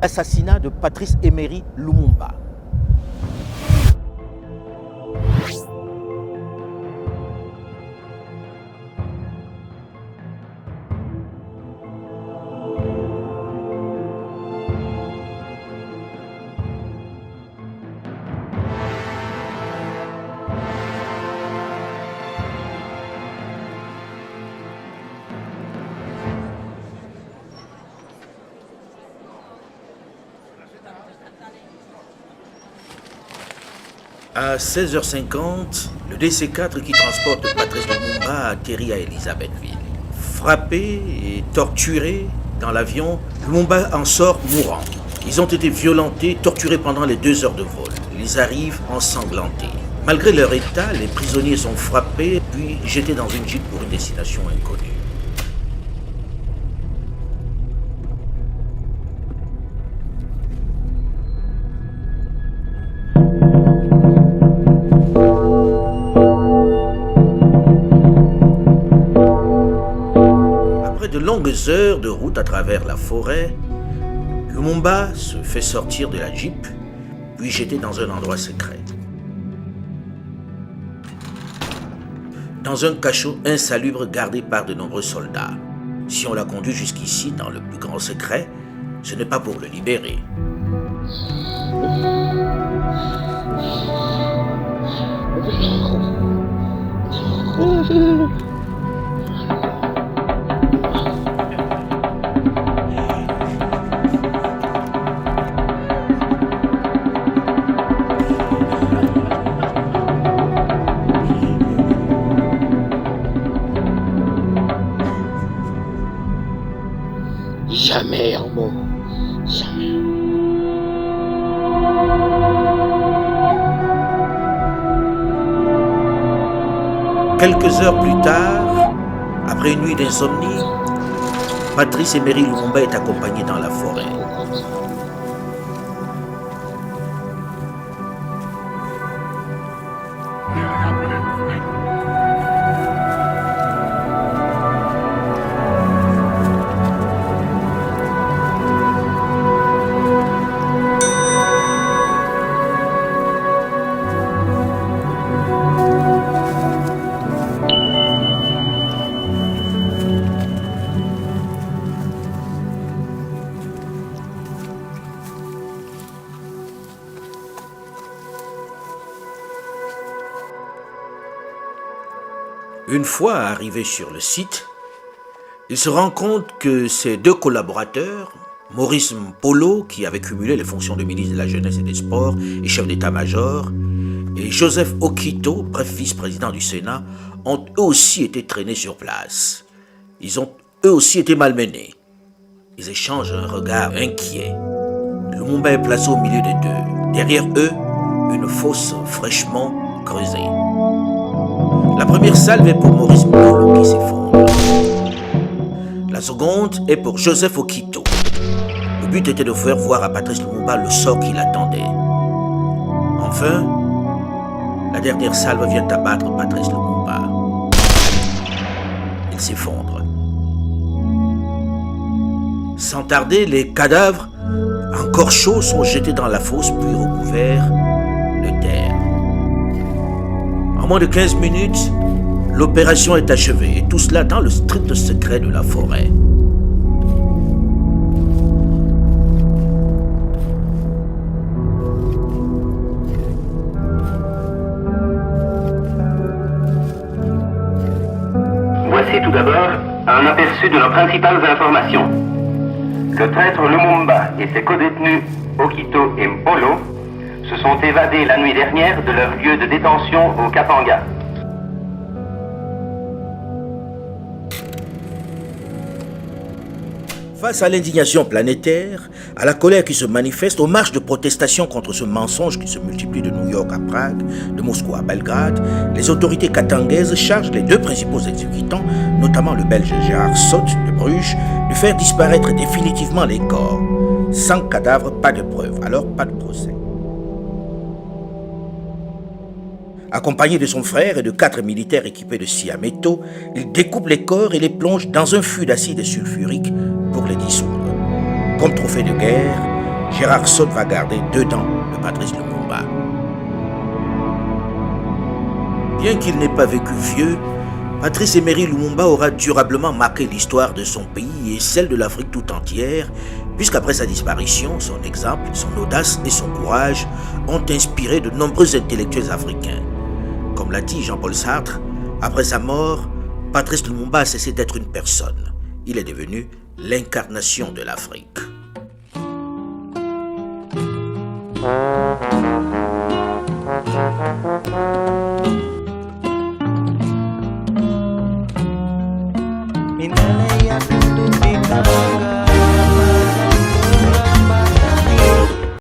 Assassinat de Patrice Emery Lumumba. À 16h50, le DC-4 qui transporte Patrice Lumumba atterrit à Elisabethville. Frappé et torturé dans l'avion, Lumumba en sort mourant. Ils ont été violentés, torturés pendant les 2 heures de vol. Ils arrivent ensanglantés. Malgré leur état, les prisonniers sont frappés puis jetés dans une jeep pour une destination inconnue. De longues heures de route à travers la forêt, Lumumba se fait sortir de la jeep, puis jeté dans un endroit secret. Dans un cachot insalubre gardé par de nombreux soldats. Si on l'a conduit jusqu'ici dans le plus grand secret, ce n'est pas pour le libérer. Jamais, Hermo. Jamais. Quelques heures plus tard, après une nuit d'insomnie, Patrice Emery Lumumba est accompagné dans la forêt. Une fois arrivé sur le site, il se rend compte que ses 2 collaborateurs, Maurice Mpolo, qui avait cumulé les fonctions de ministre de la Jeunesse et des Sports et chef d'état-major, et Joseph Okito, bref vice-président du Sénat, ont eux aussi été traînés sur place. Ils ont eux aussi été malmenés. Ils échangent un regard inquiet. Lumumba est placé au milieu des 2. Derrière eux, une fosse fraîchement creusée. La première salve est pour Maurice Mpolo qui s'effondre. La seconde est pour Joseph Okito. Le but était de faire voir à Patrice Lumumba le sort qui l'attendait. Enfin, la dernière salve vient abattre Patrice Lumumba. Il s'effondre. Sans tarder, les cadavres, encore chauds, sont jetés dans la fosse puis recouverts de terre. En moins de 15 minutes, l'opération est achevée, et tout cela dans le strict secret de la forêt. Voici tout d'abord un aperçu de nos principales informations. Le traître Lumumba et ses codétenus Okito et Mpolo se sont évadés la nuit dernière de leur lieu de détention au Kapanga. Face à l'indignation planétaire, à la colère qui se manifeste, aux marches de protestation contre ce mensonge qui se multiplie de New York à Prague, de Moscou à Belgrade, les autorités katangaises chargent les 2 principaux exécutants, notamment le Belge Gérard Sot de Bruges, de faire disparaître définitivement les corps. Sans cadavre, pas de preuves, alors pas de procès. Accompagné de son frère et de 4 militaires équipés de scie à métaux, il découpe les corps et les plonge dans un fût d'acide sulfurique pour les dissoudre. Comme trophée de guerre, Gérard Sot va garder dedans de Patrice Lumumba. Bien qu'il n'ait pas vécu vieux, Patrice Emery Lumumba aura durablement marqué l'histoire de son pays et celle de l'Afrique tout entière, puisqu'après sa disparition, son exemple, son audace et son courage ont inspiré de nombreux intellectuels africains. Comme l'a dit Jean-Paul Sartre, après sa mort, Patrice Lumumba a cessé d'être une personne. Il est devenu l'incarnation de l'Afrique.